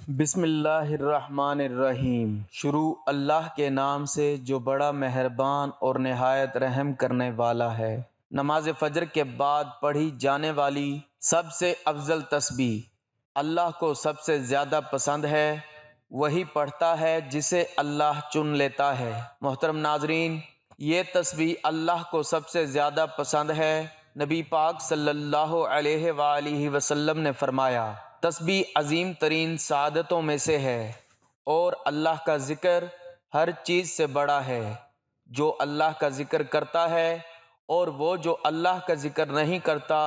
بسم اللہ الرحمن الرحیم۔ شروع اللہ کے نام سے جو بڑا مہربان اور نہایت رحم کرنے والا ہے۔ نماز فجر کے بعد پڑھی جانے والی سب سے افضل تسبیح اللہ کو سب سے زیادہ پسند ہے، وہی پڑھتا ہے جسے اللہ چن لیتا ہے۔ محترم ناظرین، یہ تسبیح اللہ کو سب سے زیادہ پسند ہے۔ نبی پاک صلی اللہ علیہ وآلہ وسلم نے فرمایا، تسبیح عظیم ترین سعادتوں میں سے ہے اور اللہ کا ذکر ہر چیز سے بڑا ہے۔ جو اللہ کا ذکر کرتا ہے اور وہ جو اللہ کا ذکر نہیں کرتا،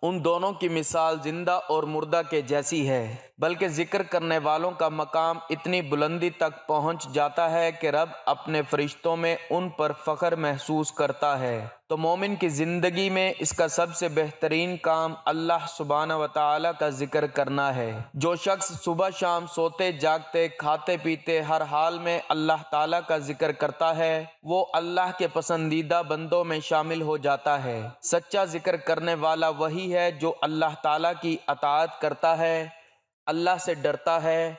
ان دونوں کی مثال زندہ اور مردہ کے جیسی ہے، بلکہ ذکر کرنے والوں کا مقام اتنی بلندی تک پہنچ جاتا ہے کہ رب اپنے فرشتوں میں ان پر فخر محسوس کرتا ہے۔ تو مومن کی زندگی میں اس کا سب سے بہترین کام اللہ سبحانہ و تعالیٰ کا ذکر کرنا ہے۔ جو شخص صبح شام سوتے جاگتے کھاتے پیتے ہر حال میں اللہ تعالیٰ کا ذکر کرتا ہے، وہ اللہ کے پسندیدہ بندوں میں شامل ہو جاتا ہے۔ سچا ذکر کرنے والا وہی ہے جو اللہ تعالیٰ کی اطاعت کرتا ہے، اللہ سے ڈرتا ہے،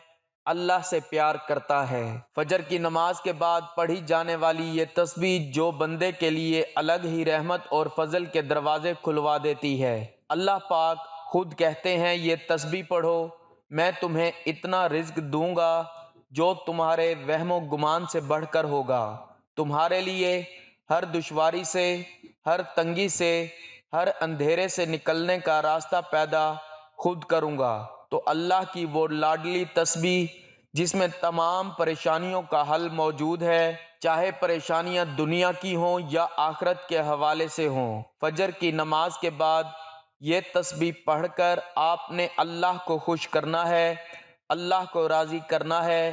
اللہ سے پیار کرتا ہے۔ فجر کی نماز کے بعد پڑھی جانے والی یہ تسبیح جو بندے کے لیے الگ ہی رحمت اور فضل کے دروازے کھلوا دیتی ہے۔ اللہ پاک خود کہتے ہیں، یہ تسبیح پڑھو، میں تمہیں اتنا رزق دوں گا جو تمہارے وہم و گمان سے بڑھ کر ہوگا۔ تمہارے لیے ہر دشواری سے، ہر تنگی سے، ہر اندھیرے سے نکلنے کا راستہ پیدا خود کروں گا۔ تو اللہ کی وہ لاڈلی تسبیح جس میں تمام پریشانیوں کا حل موجود ہے، چاہے پریشانیاں دنیا کی ہوں یا آخرت کے حوالے سے ہوں۔ فجر کی نماز کے بعد یہ تسبیح پڑھ کر آپ نے اللہ کو خوش کرنا ہے، اللہ کو راضی کرنا ہے،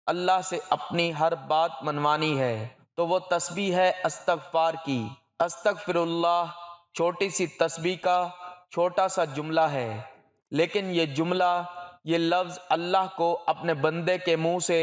اللہ سے اپنی ہر بات منوانی ہے۔ تو وہ تسبیح ہے استغفار کی۔ استغفر اللہ چھوٹی سی تسبیح کا چھوٹا سا جملہ ہے، لیکن یہ جملہ، یہ لفظ اللہ کو اپنے بندے کے منہ سے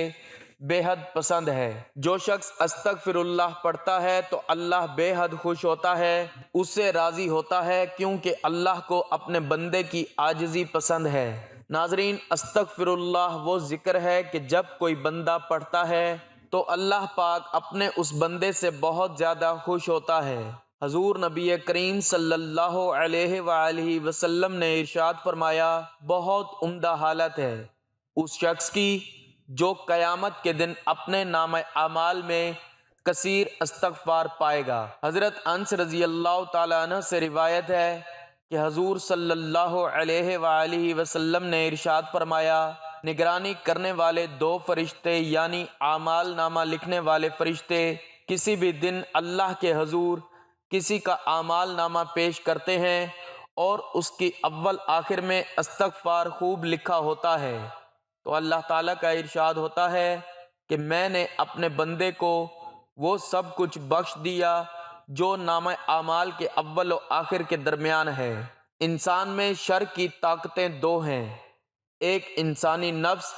بے حد پسند ہے۔ جو شخص استغفر اللہ پڑھتا ہے تو اللہ بے حد خوش ہوتا ہے، اس سے راضی ہوتا ہے، کیونکہ اللہ کو اپنے بندے کی عاجزی پسند ہے۔ ناظرین، استغفر اللہ وہ ذکر ہے کہ جب کوئی بندہ پڑھتا ہے تو اللہ پاک اپنے اس بندے سے بہت زیادہ خوش ہوتا ہے۔ حضور نبی کریم صلی اللہ علیہ وآلہ وسلم نے ارشاد فرمایا، بہت عمدہ حالت ہے اس شخص کی جو قیامت کے دن اپنے نامہ اعمال میں کثیر استغفار پائے گا۔ حضرت انس رضی اللہ تعالیٰ عنہ سے روایت ہے کہ حضور صلی اللہ علیہ وآلہ وسلم نے ارشاد فرمایا، نگرانی کرنے والے دو فرشتے یعنی اعمال نامہ لکھنے والے فرشتے کسی بھی دن اللہ کے حضور کسی کا اعمال نامہ پیش کرتے ہیں اور اس کی اول آخر میں استغفار خوب لکھا ہوتا ہے، تو اللہ تعالیٰ کا ارشاد ہوتا ہے کہ میں نے اپنے بندے کو وہ سب کچھ بخش دیا جو نامہ اعمال کے اول و آخر کے درمیان ہے۔ انسان میں شر کی طاقتیں دو ہیں، ایک انسانی نفس،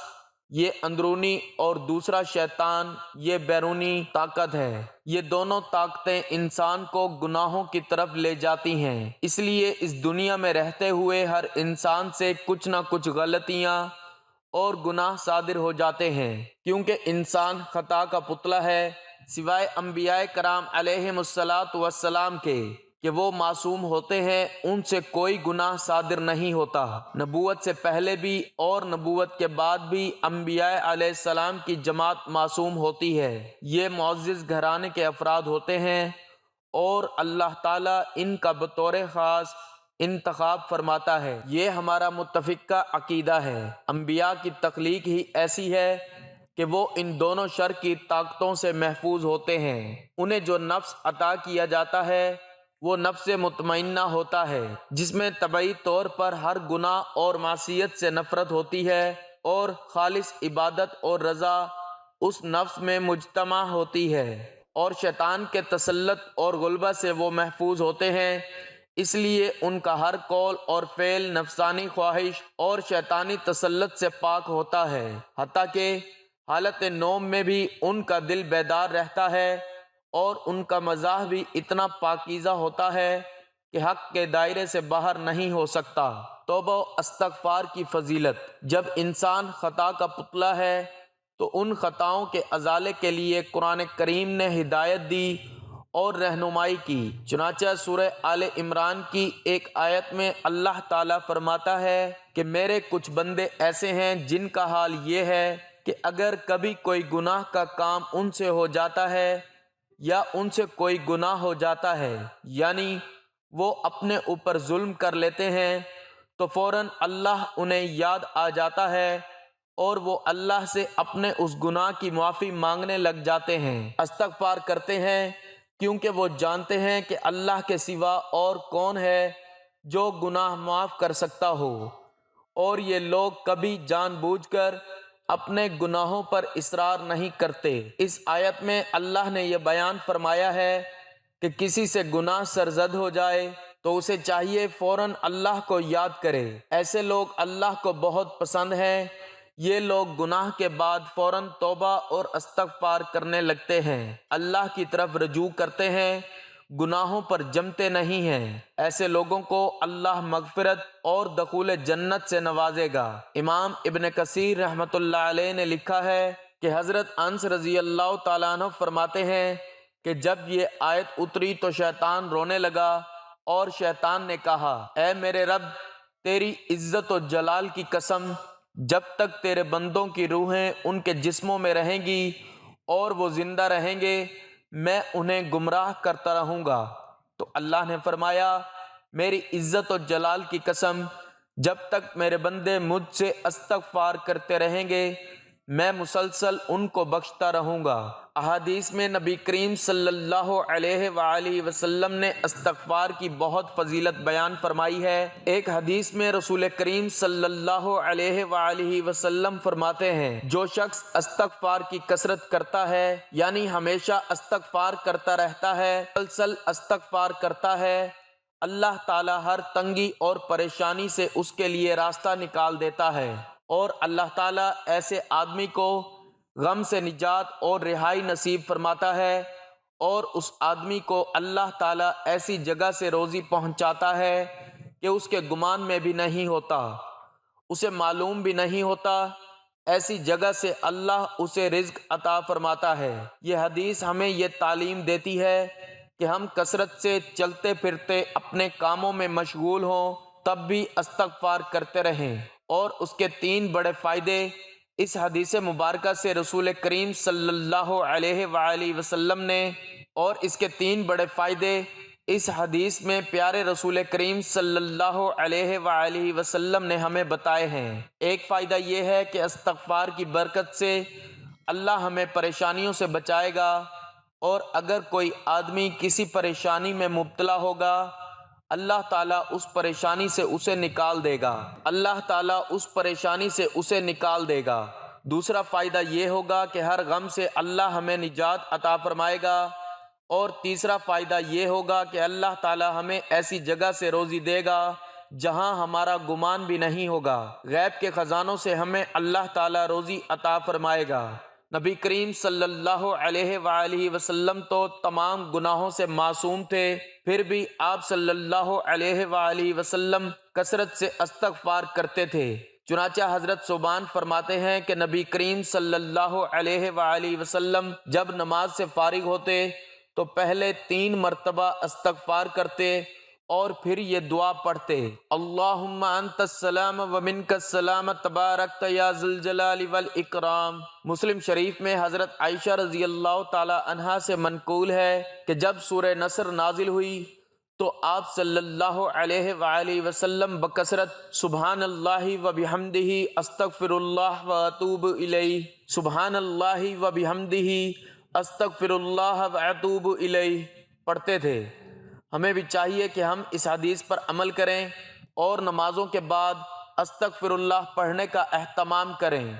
یہ اندرونی، اور دوسرا شیطان، یہ بیرونی طاقت ہے۔ یہ دونوں طاقتیں انسان کو گناہوں کی طرف لے جاتی ہیں، اس لیے اس دنیا میں رہتے ہوئے ہر انسان سے کچھ نہ کچھ غلطیاں اور گناہ صادر ہو جاتے ہیں، کیونکہ انسان خطا کا پتلا ہے، سوائے انبیاء کرام علیہم الصلاۃ والسلام کے کہ وہ معصوم ہوتے ہیں، ان سے کوئی گناہ صادر نہیں ہوتا۔ نبوت سے پہلے بھی اور نبوت کے بعد بھی انبیاء علیہ السلام کی جماعت معصوم ہوتی ہے، یہ معزز گھرانے کے افراد ہوتے ہیں اور اللہ تعالیٰ ان کا بطور خاص انتخاب فرماتا ہے۔ یہ ہمارا متفقہ عقیدہ ہے۔ انبیاء کی تخلیق ہی ایسی ہے کہ وہ ان دونوں شر کی طاقتوں سے محفوظ ہوتے ہیں۔ انہیں جو نفس عطا کیا جاتا ہے وہ نفس مطمئنہ ہوتا ہے، جس میں طبعی طور پر ہر گناہ اور معصیت سے نفرت ہوتی ہے اور خالص عبادت اور رضا اس نفس میں مجتمع ہوتی ہے، اور شیطان کے تسلط اور غلبہ سے وہ محفوظ ہوتے ہیں، اس لیے ان کا ہر قول اور فعل نفسانی خواہش اور شیطانی تسلط سے پاک ہوتا ہے، حتیٰ کہ حالت نوم میں بھی ان کا دل بیدار رہتا ہے اور ان کا مزاح بھی اتنا پاکیزہ ہوتا ہے کہ حق کے دائرے سے باہر نہیں ہو سکتا۔ توبہ و استغفار کی فضیلت۔ جب انسان خطا کا پتلا ہے تو ان خطاؤں کے ازالے کے لیے قرآن کریم نے ہدایت دی اور رہنمائی کی۔ چنانچہ سورہ آل عمران کی ایک آیت میں اللہ تعالیٰ فرماتا ہے کہ میرے کچھ بندے ایسے ہیں جن کا حال یہ ہے کہ اگر کبھی کوئی گناہ کا کام ان سے ہو جاتا ہے یا ان سے کوئی گناہ ہو جاتا ہے، یعنی وہ اپنے اوپر ظلم کر لیتے ہیں، تو فوراً اللہ انہیں یاد آ جاتا ہے اور وہ اللہ سے اپنے اس گناہ کی معافی مانگنے لگ جاتے ہیں، استغفار کرتے ہیں، کیونکہ وہ جانتے ہیں کہ اللہ کے سوا اور کون ہے جو گناہ معاف کر سکتا ہو، اور یہ لوگ کبھی جان بوجھ کر اپنے گناہوں پر اصرار نہیں کرتے۔ اس آیت میں اللہ نے یہ بیان فرمایا ہے کہ کسی سے گناہ سرزد ہو جائے تو اسے چاہیے فوراً اللہ کو یاد کرے۔ ایسے لوگ اللہ کو بہت پسند ہیں۔ یہ لوگ گناہ کے بعد فوراً توبہ اور استغفار کرنے لگتے ہیں، اللہ کی طرف رجوع کرتے ہیں، گناہوں پر جمتے نہیں ہیں۔ ایسے لوگوں کو اللہ مغفرت اور دخول جنت سے نوازے گا۔ امام ابن کثیر رحمۃ اللہ علیہ نے لکھا ہے کہ حضرت انس رضی اللہ تعالیٰ عنہ فرماتے ہیں کہ جب یہ آیت اتری تو شیطان رونے لگا اور شیطان نے کہا، اے میرے رب، تیری عزت و جلال کی قسم، جب تک تیرے بندوں کی روحیں ان کے جسموں میں رہیں گی اور وہ زندہ رہیں گے، میں انہیں گمراہ کرتا رہوں گا۔ تو اللہ نے فرمایا، میری عزت و جلال کی قسم، جب تک میرے بندے مجھ سے استغفار کرتے رہیں گے، میں مسلسل ان کو بخشتا رہوں گا۔ احادیث میں نبی کریم صلی اللہ علیہ وآلہ وسلم نے استغفار کی بہت فضیلت بیان فرمائی ہے۔ ایک حدیث میں رسول کریم صلی اللہ علیہ وآلہ وسلم فرماتے ہیں، جو شخص استغفار کی کثرت کرتا ہے، یعنی ہمیشہ استغفار کرتا رہتا ہے، مسلسل استغفار کرتا ہے، اللہ تعالیٰ ہر تنگی اور پریشانی سے اس کے لیے راستہ نکال دیتا ہے، اور اللہ تعالیٰ ایسے آدمی کو غم سے نجات اور رہائی نصیب فرماتا ہے، اور اس آدمی کو اللہ تعالیٰ ایسی جگہ سے روزی پہنچاتا ہے کہ اس کے گمان میں بھی نہیں ہوتا، اسے معلوم بھی نہیں ہوتا، ایسی جگہ سے اللہ اسے رزق عطا فرماتا ہے۔ یہ حدیث ہمیں یہ تعلیم دیتی ہے کہ ہم کثرت سے چلتے پھرتے اپنے کاموں میں مشغول ہوں تب بھی استغفار کرتے رہیں، اور اس کے 3 بڑے فائدے اس حدیث مبارکہ سے رسول کریم صلی اللہ علیہ وآلہ وسلم نے، اور اس کے 3 بڑے فائدے اس حدیث میں پیارے رسول کریم صلی اللہ علیہ وآلہ وسلم نے ہمیں بتائے ہیں۔ ایک فائدہ یہ ہے کہ استغفار کی برکت سے اللہ ہمیں پریشانیوں سے بچائے گا، اور اگر کوئی آدمی کسی پریشانی میں مبتلا ہوگا، اللہ تعالیٰ اس پریشانی سے اسے نکال دے گا، اللہ تعالیٰ اس پریشانی سے اسے نکال دے گا۔ دوسرا فائدہ یہ ہوگا کہ ہر غم سے اللہ ہمیں نجات عطا فرمائے گا، اور تیسرا فائدہ یہ ہوگا کہ اللہ تعالیٰ ہمیں ایسی جگہ سے روزی دے گا جہاں ہمارا گمان بھی نہیں ہوگا، غیب کے خزانوں سے ہمیں اللہ تعالیٰ روزی عطا فرمائے گا۔ نبی کریم صلی اللہ علیہ وآلہ وسلم تو تمام گناہوں سے معصوم تھے، پھر بھی آپ صلی اللہ علیہ وآلہ وسلم کثرت سے استغفار کرتے تھے۔ چنانچہ حضرت ثوبان فرماتے ہیں کہ نبی کریم صلی اللہ علیہ وآلہ وسلم جب نماز سے فارغ ہوتے تو پہلے 3 مرتبہ استغفار کرتے اور پھر یہ دعا پڑھتے، اللہم انت السلام ومنک السلام تبارکت یا ذی الجلال والاکرام۔ مسلم شریف میں حضرت عائشہ رضی اللہ تعالی عنہا سے منقول ہے کہ جب سورہ نصر نازل ہوئی تو آپ صلی اللہ علیہ وآلہ وسلم بکثرت سبحان اللہ وبحمدہ استغفر اللہ واتوب الیہ، سبحان اللہ وبحمدہ استغفر اللہ واتوب الیہ پڑھتے تھے۔ ہمیں بھی چاہیے کہ ہم اس حدیث پر عمل کریں اور نمازوں کے بعد استغفر اللہ پڑھنے کا اہتمام کریں۔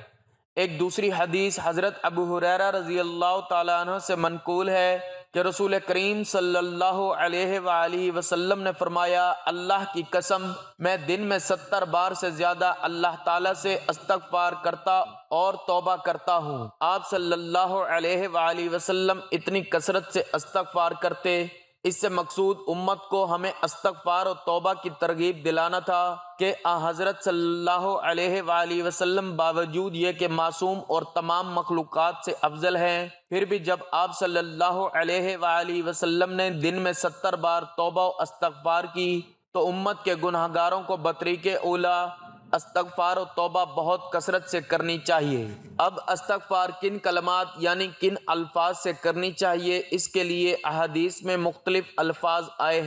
ایک دوسری حدیث حضرت ابو ہریرہ رضی اللہ تعالیٰ عنہ سے منقول ہے کہ رسول کریم صلی اللہ علیہ وآلہ وسلم نے فرمایا، اللہ کی قسم میں دن میں 70 بار سے زیادہ اللہ تعالیٰ سے استغفار کرتا اور توبہ کرتا ہوں۔ آپ صلی اللہ علیہ وآلہ وسلم اتنی کثرت سے استغفار کرتے اس سے مقصود امت کو ہمیں استغفار اور توبہ کی ترغیب دلانا تھا کہ حضرت صلی اللہ علیہ وآلہ وسلم باوجود یہ کہ معصوم اور تمام مخلوقات سے افضل ہیں، پھر بھی جب آپ صلی اللہ علیہ وآلہ وسلم نے دن میں 70 بار توبہ و استغفار کی تو امت کے گناہ گاروں کو بطریق اولا استغفار و توبہ بہت کثرت سے کرنی چاہیے۔ اب استغفار کن کلمات یعنی کن الفاظ سے کرنی چاہیے، اس کے لیے احادیث میں مختلف الفاظ آئے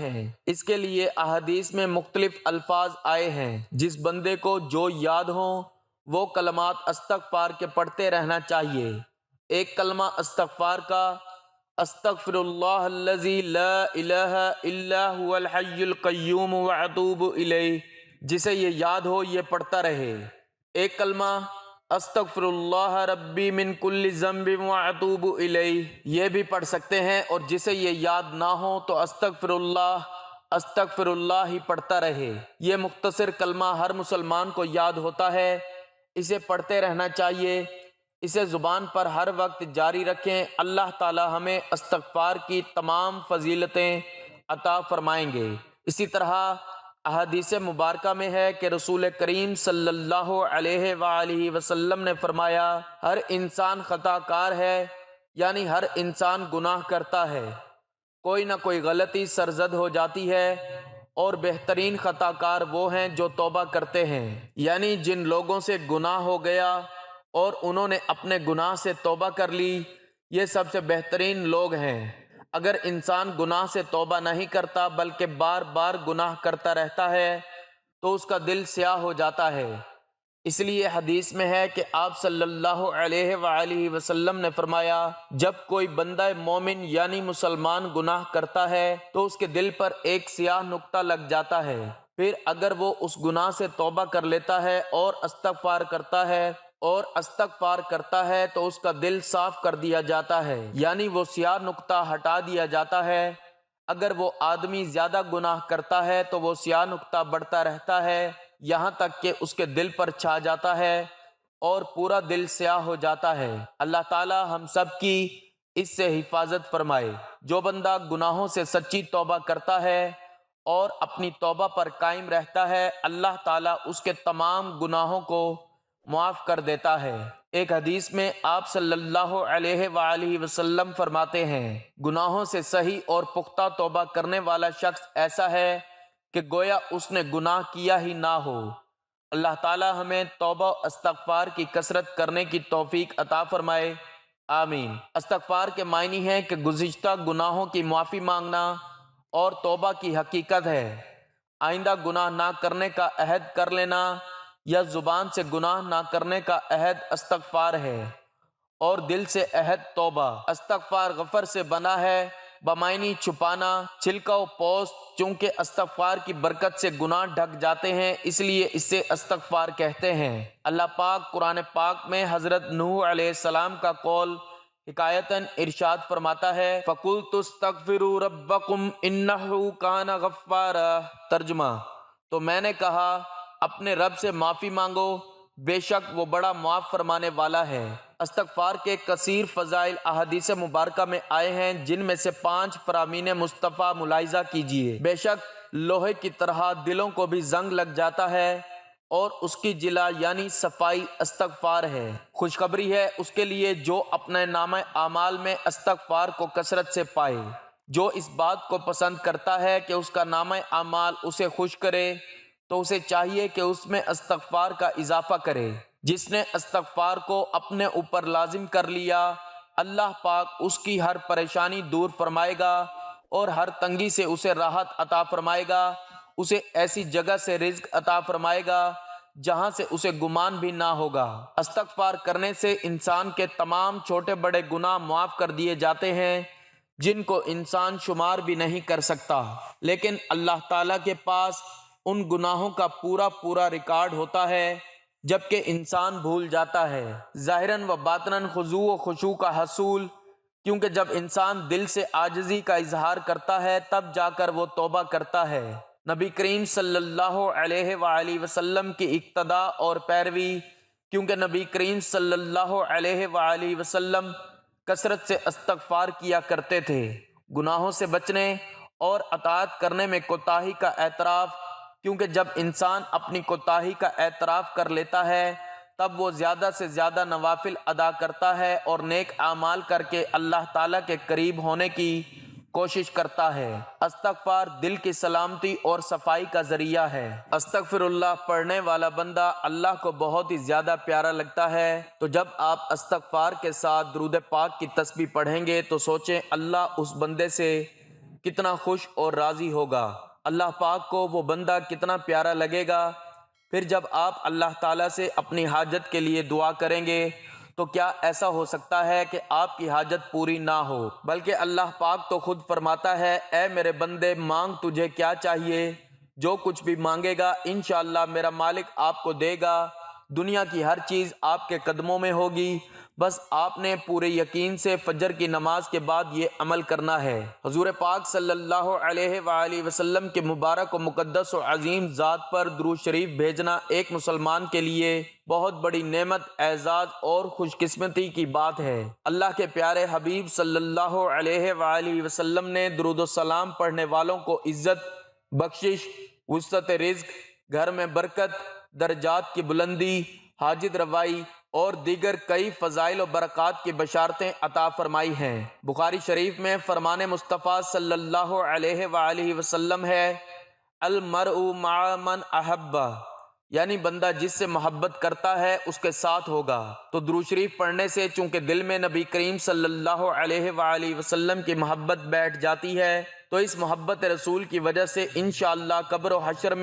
ہیں۔ جس بندے کو جو یاد ہوں وہ کلمات استغفار کے پڑھتے رہنا چاہیے۔ ایک کلمہ استغفار کا استغفر اللہ الذی لا الہ الا هو الحی القیوم واتوب الیہ، جسے یہ یاد ہو یہ پڑھتا رہے۔ ایک کلمہ استغفر اللہ ربی من کل ذنب واتوب الیہ، یہ بھی پڑھ سکتے ہیں، اور جسے یہ یاد نہ ہو تو استغفر اللہ ہی پڑھتا رہے۔ یہ مختصر کلمہ ہر مسلمان کو یاد ہوتا ہے، اسے پڑھتے رہنا چاہیے، اسے زبان پر ہر وقت جاری رکھیں۔ اللہ تعالی ہمیں استغفار کی تمام فضیلتیں عطا فرمائیں گے۔ اسی طرح احادیث مبارکہ میں ہے کہ رسول کریم صلی اللہ علیہ وآلہ وسلم نے فرمایا، ہر انسان خطا کار ہے، یعنی ہر انسان گناہ کرتا ہے، کوئی نہ کوئی غلطی سرزد ہو جاتی ہے، اور بہترین خطا کار وہ ہیں جو توبہ کرتے ہیں، یعنی جن لوگوں سے گناہ ہو گیا اور انہوں نے اپنے گناہ سے توبہ کر لی، یہ سب سے بہترین لوگ ہیں۔ اگر انسان گناہ سے توبہ نہیں کرتا بلکہ بار بار گناہ کرتا رہتا ہے تو اس کا دل سیاہ ہو جاتا ہے۔ اس لیے حدیث میں ہے کہ آپ صلی اللہ علیہ وآلہ وسلم نے فرمایا، جب کوئی بندہ مومن یعنی مسلمان گناہ کرتا ہے تو اس کے دل پر ایک سیاہ نقطہ لگ جاتا ہے، پھر اگر وہ اس گناہ سے توبہ کر لیتا ہے اور استغفار کرتا ہے تو اس کا دل صاف کر دیا جاتا ہے، یعنی وہ سیاہ نقطہ ہٹا دیا جاتا ہے۔ اگر وہ آدمی زیادہ گناہ کرتا ہے تو وہ سیاہ نقطہ بڑھتا رہتا ہے یہاں تک کہ اس کے دل پر چھا جاتا ہے اور پورا دل سیاہ ہو جاتا ہے۔ اللہ تعالی ہم سب کی اس سے حفاظت فرمائے۔ جو بندہ گناہوں سے سچی توبہ کرتا ہے اور اپنی توبہ پر قائم رہتا ہے، اللہ تعالی اس کے تمام گناہوں کو معاف کر دیتا ہے۔ ایک حدیث میں آپ صلی اللہ علیہ وآلہ وسلم فرماتے ہیں، گناہوں سے صحیح اور پختہ توبہ کرنے والا شخص ایسا ہے کہ گویا اس نے گناہ کیا ہی نہ ہو۔ اللہ تعالی ہمیں توبہ و استغفار کی کثرت کرنے کی توفیق عطا فرمائے، آمین۔ استغفار کے معنی ہے کہ گزشتہ گناہوں کی معافی مانگنا اور توبہ کی حقیقت ہے۔ آئندہ گناہ نہ کرنے کا عہد کر لینا یا زبان سے گناہ نہ کرنے کا عہد استغفار ہے، اور دل سے عہد توبہ۔ استغفار غفر سے بنا ہے، بمعنی چھپانا، چھلکا و پوست، چونکہ استغفار کی برکت سے گناہ ڈھک جاتے ہیں، اس لیے اسے استغفار کہتے ہیں۔ اللہ پاک قرآن پاک میں حضرت نوح علیہ السلام کا قول حکایتاً ارشاد فرماتا ہے، فَقُلْتُ اسْتَغْفِرُوا رَبَّكُمْ إِنَّهُ كَانَ غَفَّارًا۔ ترجمہ، تو میں نے کہا اپنے رب سے معافی مانگو، بے شک وہ بڑا معاف فرمانے والا ہے۔ استغفار کے کثیر فضائل احادیث مبارکہ میں آئے ہیں، جن میں سے 5 فرامین مصطفیٰ ملاحظہ کیجیے۔ بے شک لوہے کی طرح دلوں کو بھی زنگ لگ جاتا ہے، اور اس کی جلا یعنی صفائی استغفار ہے۔ خوشخبری ہے اس کے لیے جو اپنے نامہ اعمال میں استغفار کو کثرت سے پائے۔ جو اس بات کو پسند کرتا ہے کہ اس کا نامہ اعمال اسے خوش کرے تو اسے چاہیے کہ اس میں استغفار کا اضافہ کرے۔ جس نے استغفار کو اپنے اوپر لازم کر لیا، اللہ پاک اس کی ہر پریشانی دور فرمائے گا اور ہر تنگی سے اسے راحت عطا فرمائے گا، اسے ایسی جگہ سے رزق عطا فرمائے گا جہاں سے اسے گمان بھی نہ ہوگا۔ استغفار کرنے سے انسان کے تمام چھوٹے بڑے گناہ معاف کر دیے جاتے ہیں، جن کو انسان شمار بھی نہیں کر سکتا، لیکن اللہ تعالیٰ کے پاس ان گناہوں کا پورا ریکارڈ ہوتا ہے، جبکہ انسان بھول جاتا ہے۔ ظاہراً و باطناً خضوع و خشوع کا حصول، کیونکہ جب انسان دل سے عاجزی کا اظہار کرتا ہے تب جا کر وہ توبہ کرتا ہے۔ نبی کریم صلی اللہ علیہ وآلہ وسلم کی اقتداء اور پیروی، کیونکہ نبی کریم صلی اللہ علیہ وآلہ وسلم کثرت سے استغفار کیا کرتے تھے۔ گناہوں سے بچنے اور اطاعت کرنے میں کوتاہی کا اعتراف، کیونکہ جب انسان اپنی کوتاہی کا اعتراف کر لیتا ہے تب وہ زیادہ سے زیادہ نوافل ادا کرتا ہے اور نیک اعمال کر کے اللہ تعالیٰ کے قریب ہونے کی کوشش کرتا ہے۔ استغفار دل کی سلامتی اور صفائی کا ذریعہ ہے۔ استغفر اللہ پڑھنے والا بندہ اللہ کو بہت ہی زیادہ پیارا لگتا ہے، تو جب آپ استغفار کے ساتھ درود پاک کی تسبیح پڑھیں گے تو سوچیں اللہ اس بندے سے کتنا خوش اور راضی ہوگا، اللہ پاک کو وہ بندہ کتنا پیارا لگے گا۔ پھر جب آپ اللہ تعالیٰ سے اپنی حاجت کے لیے دعا کریں گے تو کیا ایسا ہو سکتا ہے کہ آپ کی حاجت پوری نہ ہو، بلکہ اللہ پاک تو خود فرماتا ہے اے میرے بندے مانگ تجھے کیا چاہیے، جو کچھ بھی مانگے گا انشاءاللہ میرا مالک آپ کو دے گا، دنیا کی ہر چیز آپ کے قدموں میں ہوگی، بس آپ نے پورے یقین سے فجر کی نماز کے بعد یہ عمل کرنا ہے۔ حضور پاک صلی اللہ علیہ وآلہ وسلم کے مبارک و مقدس و عظیم ذات پر درود شریف بھیجنا ایک مسلمان کے لیے بہت بڑی نعمت، اعزاز اور خوش قسمتی کی بات ہے۔ اللہ کے پیارے حبیب صلی اللہ علیہ وآلہ وسلم نے درود و سلام پڑھنے والوں کو عزت، بخشش، وسعت رزق، گھر میں برکت، درجات کی بلندی، حاجت روائی اور دیگر کئی فضائل و برکات کی بشارتیں عطا فرمائی ہیں۔ بخاری شریف میں فرمان مصطفیٰ صلی اللہ علیہ وآلہ وسلم ہے المرء مع من احب، یعنی بندہ جس سے محبت کرتا ہے اس کے ساتھ ہوگا۔ تو درود شریف پڑھنے سے چونکہ دل میں نبی کریم صلی اللہ علیہ وآلہ وسلم کی محبت بیٹھ جاتی ہے تو اس محبت رسول کی وجہ سے انشاءاللہ قبر و حشر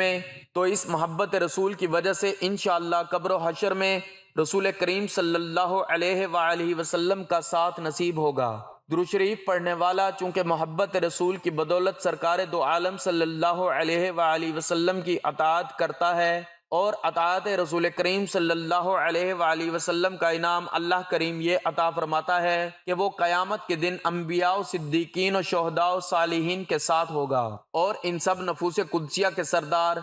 میں رسول کریم صلی اللہ علیہ وآلہ وسلم کا ساتھ نصیب ہوگا۔ درود شریف پڑھنے والا چونکہ محبت رسول کی بدولت سرکار دو عالم صلی اللہ علیہ وآلہ وسلم کی اطاعت کرتا ہے، اور اطاعت رسول کریم صلی اللہ علیہ وآلہ وسلم کا انعام اللہ کریم یہ عطا فرماتا ہے کہ وہ قیامت کے دن انبیاء و صدیقین و شہداء و صالحین کے ساتھ ہوگا، اور ان سب نفوس قدسیہ کے سردار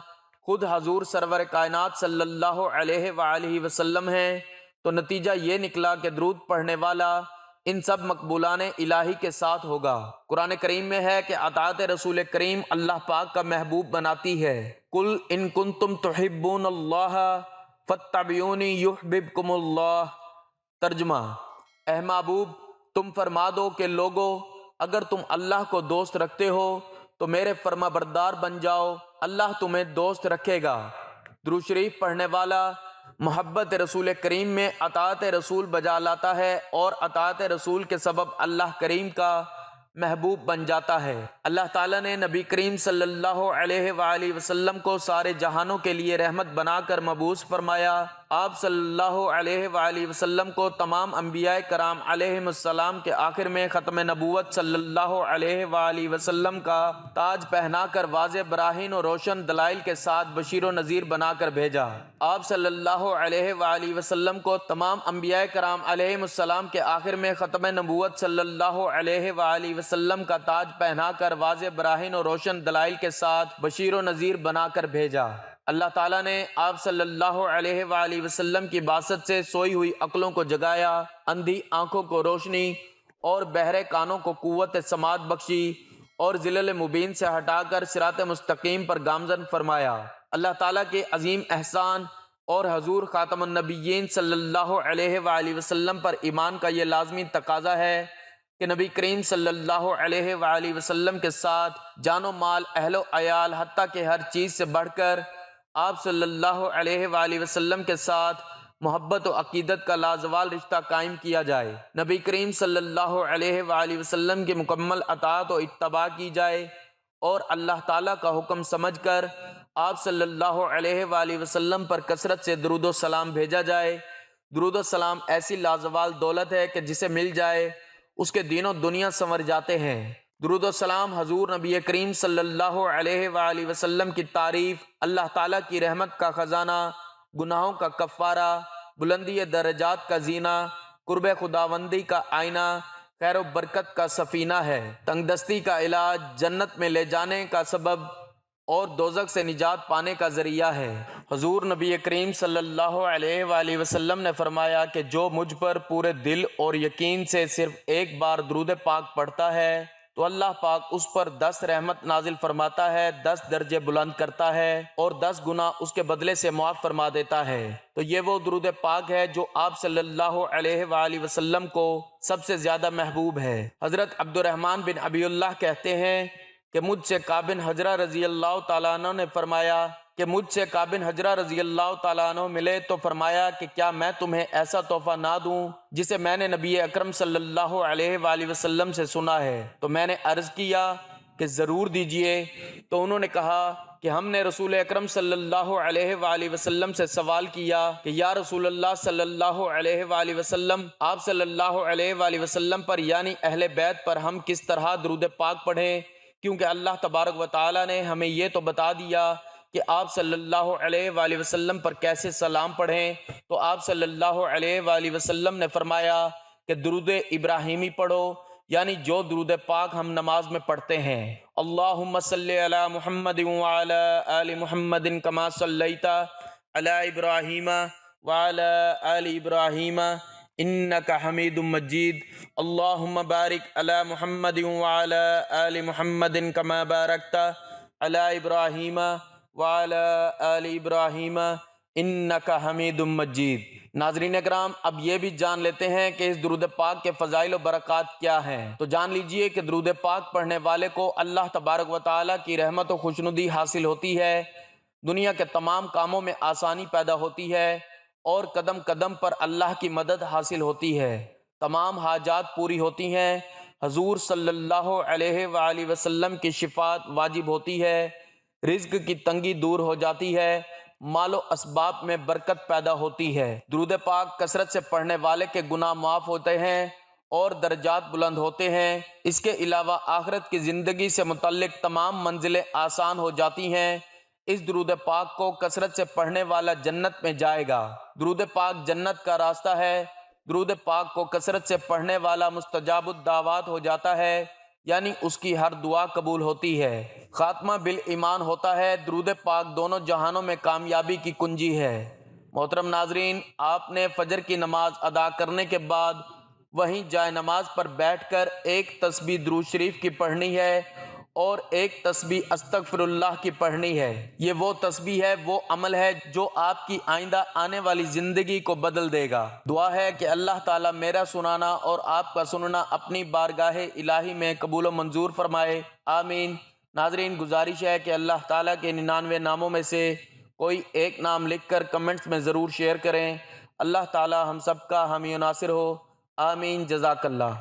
خود حضور سرور کائنات صلی اللہ علیہ وآلہ وسلم ہیں۔ تو نتیجہ یہ نکلا کہ درود پڑھنے والا ان سب مقبولان الہی کے ساتھ ہوگا۔ قرآن کریم میں ہے کہ اطاعت رسول کریم اللہ پاک کا محبوب بناتی ہے۔ قل ان کنتم تحبون اللہ فاتبعونی یحببکم اللہ۔ ترجمہ، اے محبوب تم فرما دو کہ لوگو اگر تم اللہ کو دوست رکھتے ہو تو میرے فرما بردار بن جاؤ، اللہ تمہیں دوست رکھے گا۔ درود شریف پڑھنے والا محبت رسول کریم میں اطاعت رسول بجا لاتا ہے، اور اطاعت رسول کے سبب اللہ کریم کا محبوب بن جاتا ہے۔ اللہ تعالیٰ نے نبی کریم صلی اللہ علیہ وآلہ وسلم کو سارے جہانوں کے لیے رحمت بنا کر مبعوث فرمایا۔ آپ صلی اللہ علیہ وآلہ وسلم کو تمام انبیاء کرام علیہم السلام کے آخر میں ختم نبوت صلی اللہ علیہ وآلہ وسلم کا تاج پہنا کر واضح براہین و روشن دلائل کے ساتھ بشیر و نذیر بنا کر بھیجا۔ آپ صلی اللہ علیہ وآلہ وسلم کو تمام انبیاء کرام علیہم السلام کے آخر میں ختم نبوت صلی اللہ علیہ وآلہ وسلم کا تاج پہنا کر واضح براہین و روشن دلائل کے ساتھ بشیر و نذیر بنا کر بھیجا۔ اللہ تعالیٰ نے آپ صلی اللہ علیہ وآلہ وسلم کی باسط سے سوئی ہوئی عقلوں کو جگایا، اندھی آنکھوں کو روشنی اور بہرے کانوں کو قوت سماعت بخشی، اور ذلل مبین سے ہٹا کر صراط مستقیم پر گامزن فرمایا۔ اللہ تعالیٰ کے عظیم احسان اور حضور خاتم النبیین صلی اللہ علیہ وآلہ وسلم پر ایمان کا یہ لازمی تقاضا ہے کہ نبی کریم صلی اللہ علیہ وآلہ وسلم کے ساتھ جان و مال، اہل و عیال، حتیٰ کہ ہر چیز سے بڑھ کر آپ صلی اللہ علیہ وآلہ وسلم کے ساتھ محبت و عقیدت کا لازوال رشتہ قائم کیا جائے، نبی کریم صلی اللہ علیہ وآلہ وسلم کی مکمل اطاعت و اتباع کی جائے، اور اللہ تعالیٰ کا حکم سمجھ کر آپ صلی اللہ علیہ وآلہ وسلم پر کثرت سے درود و سلام بھیجا جائے۔ درود و سلام ایسی لازوال دولت ہے کہ جسے مل جائے اس کے دین و دنیا سنور جاتے ہیں۔ درود و سلام حضور نبی کریم صلی اللہ علیہ وآلہ وسلم کی تعریف، اللہ تعالیٰ کی رحمت کا خزانہ، گناہوں کا کفارہ، بلندی درجات کا زینہ، قرب خداوندی کا آئینہ، خیر و برکت کا سفینہ ہے، تنگ دستی کا علاج، جنت میں لے جانے کا سبب اور دوزخ سے نجات پانے کا ذریعہ ہے۔ حضور نبی کریم صلی اللہ علیہ وآلہ وسلم نے فرمایا کہ جو مجھ پر پورے دل اور یقین سے صرف ایک بار درود پاک پڑھتا ہے تو اللہ پاک اس پر 10 رحمت نازل فرماتا ہے، 10 درجے بلند کرتا ہے اور 10 گنا اس کے بدلے سے معاف فرما دیتا ہے۔ تو یہ وہ درود پاک ہے جو آپ صلی اللہ علیہ وآلہ وسلم کو سب سے زیادہ محبوب ہے۔ حضرت عبد الرحمن بن ابی اللہ کہتے ہیں کہ مجھ سے کعب بن حجرہ رضی اللہ تعالیٰ عنہ نے فرمایا کہ مجھ سے کعب بن حجرہ رضی اللہ تعالیٰ عنہ ملے تو فرمایا کہ کیا میں تمہیں ایسا تحفہ نہ دوں جسے میں نے نبی اکرم صلی اللہ علیہ وآلہ وسلم سے سنا ہے؟ تو میں نے عرض کیا کہ ضرور دیجئے۔ تو انہوں نے کہا کہ ہم نے رسول اکرم صلی اللہ علیہ وآلہ وسلم سے سوال کیا کہ یا رسول اللہ صلی اللہ علیہ وآلہ وسلم، آپ صلی اللہ علیہ وآلہ وسلم پر یعنی اہل بیت پر ہم کس طرح درود پاک پڑھیں، کیونکہ اللہ تبارک و تعالی نے ہمیں یہ تو بتا دیا کہ آپ صلی اللہ علیہ وآلہ وسلم پر کیسے سلام پڑھیں۔ تو آپ صلی اللہ علیہ وآلہ وسلم نے فرمایا کہ درود ابراہیمی پڑھو، یعنی جو درود پاک ہم نماز میں پڑھتے ہیں۔ اللہم صلی علی محمد وعلی آل محمد کما صلیت علی ابراہیم وعلی آل ابراہیم انک حمید مجید۔ اللہم بارک علی محمد وعلی آل محمد کما بارکت علی ابراہیم وعلی آل ابراہیم انک حمید مجید۔ ناظرین اکرام، اب یہ بھی جان لیتے ہیں کہ اس درود پاک کے فضائل و برکات کیا ہیں۔ تو جان لیجئے کہ درود پاک پڑھنے والے کو اللہ تبارک و تعالیٰ کی رحمت و خوشنودی حاصل ہوتی ہے، دنیا کے تمام کاموں میں آسانی پیدا ہوتی ہے اور قدم قدم پر اللہ کی مدد حاصل ہوتی ہے، تمام حاجات پوری ہوتی ہیں، حضور صلی اللہ علیہ وآلہ وسلم کی شفاعت واجب ہوتی ہے، رزق کی تنگی دور ہو جاتی ہے، مال و اسباب میں برکت پیدا ہوتی ہے۔ درود پاک کثرت سے پڑھنے والے کے گناہ معاف ہوتے ہیں اور درجات بلند ہوتے ہیں۔ اس کے علاوہ آخرت کی زندگی سے متعلق تمام منزلیں آسان ہو جاتی ہیں۔ اس درود پاک کو کثرت سے پڑھنے والا جنت میں جائے گا۔ درود پاک جنت کا راستہ ہے۔ درود پاک کو کثرت سے پڑھنے والا مستجاب الدعوات ہو جاتا ہے، یعنی اس کی ہر دعا قبول ہوتی ہے۔ خاتمہ بالایمان ہوتا ہے۔ درود پاک دونوں جہانوں میں کامیابی کی کنجی ہے۔ محترم ناظرین، آپ نے فجر کی نماز ادا کرنے کے بعد وہیں جائے نماز پر بیٹھ کر ایک تسبیح درود شریف کی پڑھنی ہے اور ایک تسبیح استغفر اللہ کی پڑھنی ہے۔ یہ وہ تسبیح ہے، وہ عمل ہے جو آپ کی آئندہ آنے والی زندگی کو بدل دے گا۔ دعا ہے کہ اللہ تعالیٰ میرا سنانا اور آپ کا سننا اپنی بارگاہ الہی میں قبول و منظور فرمائے، آمین۔ ناظرین، گزارش ہے کہ اللہ تعالیٰ کے 99 ناموں میں سے کوئی ایک نام لکھ کر کمنٹس میں ضرور شیئر کریں۔ اللہ تعالیٰ ہم سب کا حامی و ناصر ہو، آمین۔ جزاک اللہ۔